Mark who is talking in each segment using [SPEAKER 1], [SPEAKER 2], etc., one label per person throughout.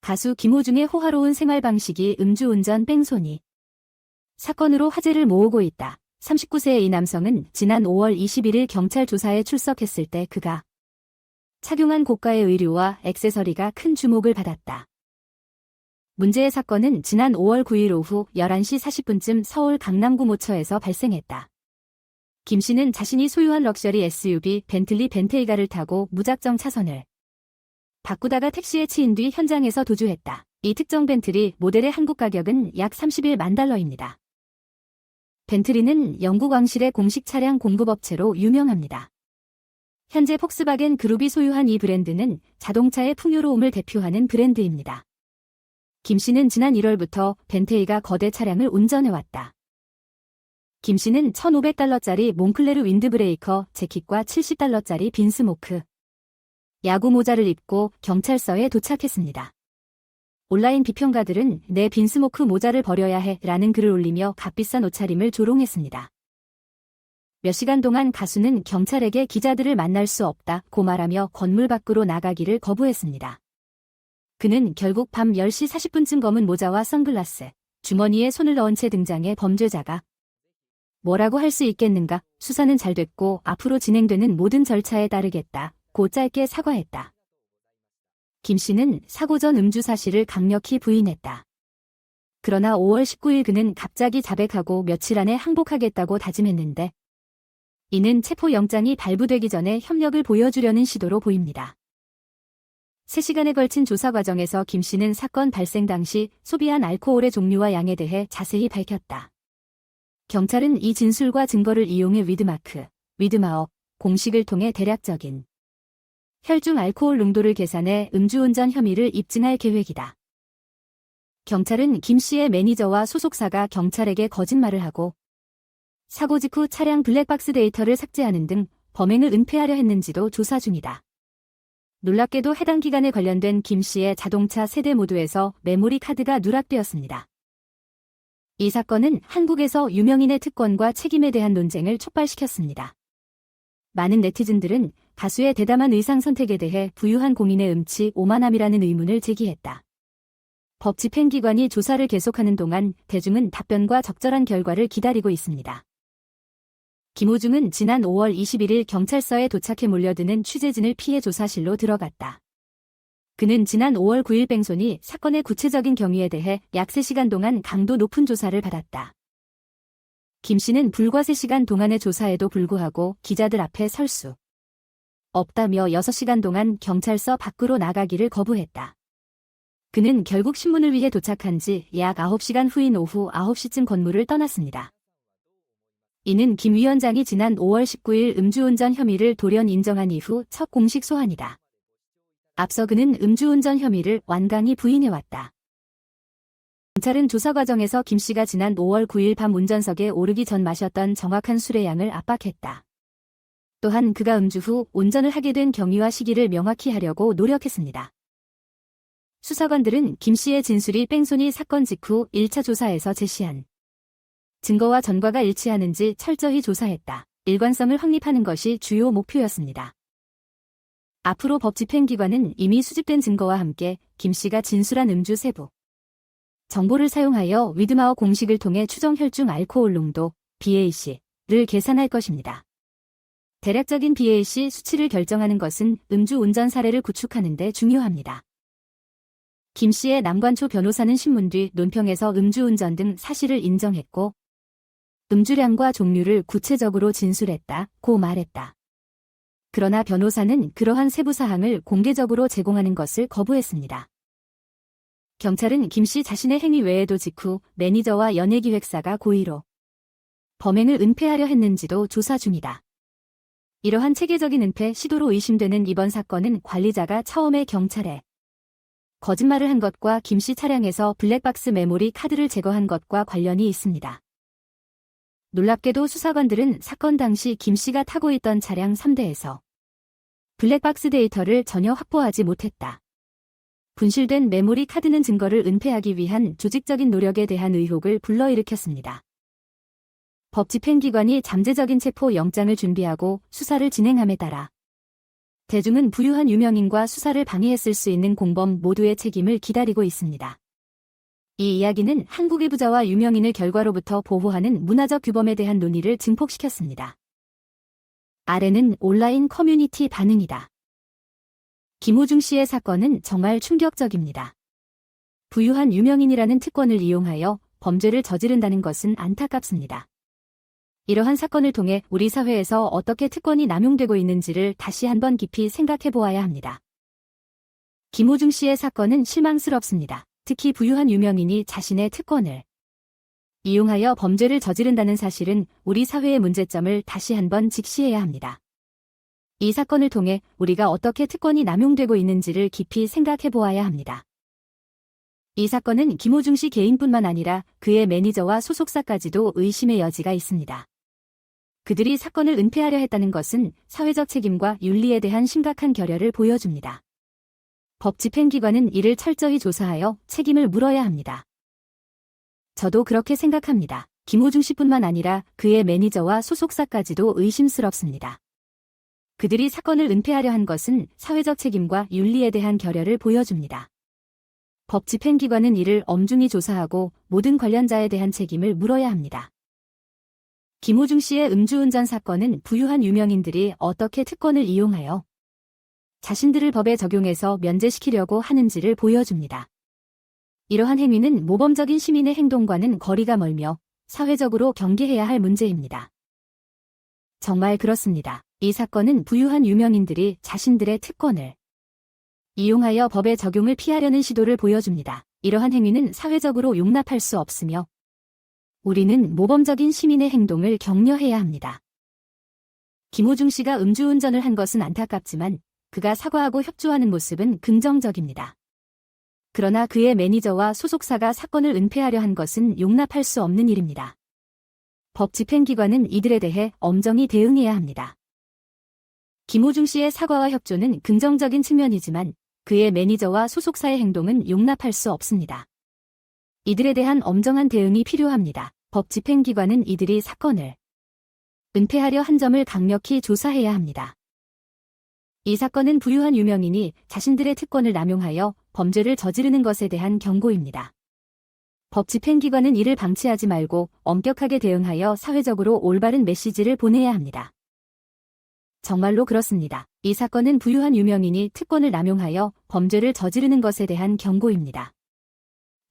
[SPEAKER 1] 가수 김호중의 호화로운 생활 방식이 음주운전 뺑소니 사건으로 화제를 모으고 있다. 39세의 이 남성은 지난 5월 21일 경찰 조사에 출석했을 때 그가 착용한 고가의 의류와 액세서리가 큰 주목을 받았다. 문제의 사건은 지난 5월 9일 오후 11시 40분쯤 서울 강남구 모처에서 발생했다. 김 씨는 자신이 소유한 럭셔리 SUV 벤틀리 벤테이가를 타고 무작정 차선을 바꾸다가 택시에 치인 뒤 현장에서 도주했다. 이 특정 벤틀리 모델의 한국 가격은 약 31만 달러입니다. 벤틀리는 영국 왕실의 공식 차량 공급업체로 유명합니다. 현재 폭스바겐 그룹이 소유한 이 브랜드는 자동차의 풍요로움을 대표하는 브랜드입니다. 김 씨는 지난 1월부터 벤테이가 거대 차량을 운전해왔다. 김 씨는 1,500달러짜리 몽클레르 윈드브레이커 재킷과 70달러짜리 빈스모크 야구 모자를 입고 경찰서에 도착했습니다. 온라인 비평가들은 내 빈스모크 모자를 버려야 해 라는 글을 올리며 값비싼 옷차림을 조롱했습니다. 몇 시간 동안 가수는 경찰에게 기자들을 만날 수 없다고 말하며 건물 밖으로 나가기를 거부했습니다. 그는 결국 밤 10시 40분쯤 검은 모자와 선글라스, 주머니에 손을 넣은 채 등장해 범죄자가 뭐라고 할 수 있겠는가? 수사는 잘 됐고 앞으로 진행되는 모든 절차에 따르겠다고 짧게 사과했다. 김 씨는 사고 전 음주 사실을 강력히 부인했다. 그러나 5월 19일 그는 갑자기 자백하고 며칠 안에 항복하겠다고 다짐했는데 이는 체포영장이 발부되기 전에 협력을 보여주려는 시도로 보입니다. 3시간에 걸친 조사 과정에서 김 씨는 사건 발생 당시 소비한 알코올의 종류와 양에 대해 자세히 밝혔다. 경찰은 이 진술과 증거를 이용해 위드마업 공식을 통해 대략적인 혈중 알코올 농도를 계산해 음주운전 혐의를 입증할 계획이다. 경찰은 김 씨의 매니저와 소속사가 경찰에게 거짓말을 하고 사고 직후 차량 블랙박스 데이터를 삭제하는 등 범행을 은폐하려 했는지도 조사 중이다. 놀랍게도 해당 기간에 관련된 김 씨의 자동차 3대 모두에서 메모리 카드가 누락되었습니다. 이 사건은 한국에서 유명인의 특권과 책임에 대한 논쟁을 촉발시켰습니다. 많은 네티즌들은 가수의 대담한 의상 선택에 대해 부유한 공인의 음치 오만함이라는 의문을 제기했다. 법 집행기관이 조사를 계속하는 동안 대중은 답변과 적절한 결과를 기다리고 있습니다. 김호중은 지난 5월 21일 경찰서에 도착해 몰려드는 취재진을 피해 조사실로 들어갔다. 그는 지난 5월 9일 뺑소니 사건의 구체적인 경위에 대해 약 3시간 동안 강도 높은 조사를 받았다. 김 씨는 불과 3시간 동안의 조사에도 불구하고 기자들 앞에 설 수 없다며 6시간 동안 경찰서 밖으로 나가기를 거부했다. 그는 결국 신문을 위해 도착한 지 약 9시간 후인 오후 9시쯤 건물을 떠났습니다. 이는 김 위원장이 지난 5월 19일 음주운전 혐의를 돌연 인정한 이후 첫 공식 소환이다. 앞서 그는 음주운전 혐의를 완강히 부인해왔다. 경찰은 조사 과정에서 김 씨가 지난 5월 9일 밤 운전석에 오르기 전 마셨던 정확한 술의 양을 압박했다. 또한 그가 음주 후 운전을 하게 된 경위와 시기를 명확히 하려고 노력했습니다. 수사관들은 김 씨의 진술이 뺑소니 사건 직후 1차 조사에서 제시한 증거와 전과가 일치하는지 철저히 조사했다. 일관성을 확립하는 것이 주요 목표였습니다. 앞으로 법 집행기관은 이미 수집된 증거와 함께 김 씨가 진술한 음주 세부 정보를 사용하여 위드마워 공식을 통해 추정 혈중 알코올 농도 BAC를 계산할 것입니다. 대략적인 BAC 수치를 결정하는 것은 음주 운전 사례를 구축하는 데 중요합니다. 김 씨의 남관초 변호사는 신문 뒤 논평에서 음주운전 등 사실을 인정했고 음주량과 종류를 구체적으로 진술했다고 말했다. 그러나 변호사는 그러한 세부 사항을 공개적으로 제공하는 것을 거부했습니다. 경찰은 김 씨 자신의 행위 외에도 직후 매니저와 연예기획사가 고의로 범행을 은폐하려 했는지도 조사 중이다. 이러한 체계적인 은폐 시도로 의심되는 이번 사건은 관리자가 처음에 경찰에 거짓말을 한 것과 김 씨 차량에서 블랙박스 메모리 카드를 제거한 것과 관련이 있습니다. 놀랍게도 수사관들은 사건 당시 김 씨가 타고 있던 차량 3대에서 블랙박스 데이터를 전혀 확보하지 못했다. 분실된 메모리 카드는 증거를 은폐하기 위한 조직적인 노력에 대한 의혹을 불러일으켰습니다. 법 집행기관이 잠재적인 체포 영장을 준비하고 수사를 진행함에 따라 대중은 부유한 유명인과 수사를 방해했을 수 있는 공범 모두의 책임을 기다리고 있습니다. 이 이야기는 한국의 부자와 유명인을 결과로부터 보호하는 문화적 규범에 대한 논의를 증폭시켰습니다. 아래는 온라인 커뮤니티 반응이다. 김호중 씨의 사건은 정말 충격적입니다. 부유한 유명인이라는 특권을 이용하여 범죄를 저지른다는 것은 안타깝습니다. 이러한 사건을 통해 우리 사회에서 어떻게 특권이 남용되고 있는지를 다시 한번 깊이 생각해 보아야 합니다. 김호중 씨의 사건은 실망스럽습니다. 특히 부유한 유명인이 자신의 특권을 이용하여 범죄를 저지른다는 사실은 우리 사회의 문제점을 다시 한번 직시해야 합니다. 이 사건을 통해 우리가 어떻게 특권이 남용되고 있는지를 깊이 생각해 보아야 합니다. 이 사건은 김호중 씨 개인뿐만 아니라 그의 매니저와 소속사까지도 의심의 여지가 있습니다. 그들이 사건을 은폐하려 했다는 것은 사회적 책임과 윤리에 대한 심각한 결여를 보여줍니다. 법 집행기관은 이를 철저히 조사하여 책임을 물어야 합니다. 저도 그렇게 생각합니다. 김호중 씨뿐만 아니라 그의 매니저와 소속사까지도 의심스럽습니다. 그들이 사건을 은폐하려 한 것은 사회적 책임과 윤리에 대한 결여를 보여줍니다. 법 집행기관은 이를 엄중히 조사하고 모든 관련자에 대한 책임을 물어야 합니다. 김호중 씨의 음주운전 사건은 부유한 유명인들이 어떻게 특권을 이용하여 자신들을 법에 적용해서 면제시키려고 하는지를 보여줍니다. 이러한 행위는 모범적인 시민의 행동과는 거리가 멀며 사회적으로 경계해야 할 문제입니다. 정말 그렇습니다. 이 사건은 부유한 유명인들이 자신들의 특권을 이용하여 법의 적용을 피하려는 시도를 보여줍니다. 이러한 행위는 사회적으로 용납할 수 없으며 우리는 모범적인 시민의 행동을 격려해야 합니다. 김호중 씨가 음주운전을 한 것은 안타깝지만 그가 사과하고 협조하는 모습은 긍정적입니다. 그러나 그의 매니저와 소속사가 사건을 은폐하려 한 것은 용납할 수 없는 일입니다. 법 집행기관은 이들에 대해 엄정히 대응해야 합니다. 김호중 씨의 사과와 협조는 긍정적인 측면이지만 그의 매니저와 소속사의 행동은 용납할 수 없습니다. 이들에 대한 엄정한 대응이 필요합니다. 법 집행기관은 이들이 사건을 은폐하려 한 점을 강력히 조사해야 합니다. 이 사건은 부유한 유명인이 자신들의 특권을 남용하여 범죄를 저지르는 것에 대한 경고입니다. 법 집행기관은 이를 방치하지 말고 엄격하게 대응하여 사회적으로 올바른 메시지를 보내야 합니다. 정말로 그렇습니다. 이 사건은 부유한 유명인이 특권을 남용하여 범죄를 저지르는 것에 대한 경고입니다.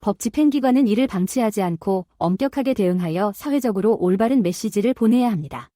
[SPEAKER 1] 법 집행기관은 이를 방치하지 않고 엄격하게 대응하여 사회적으로 올바른 메시지를 보내야 합니다.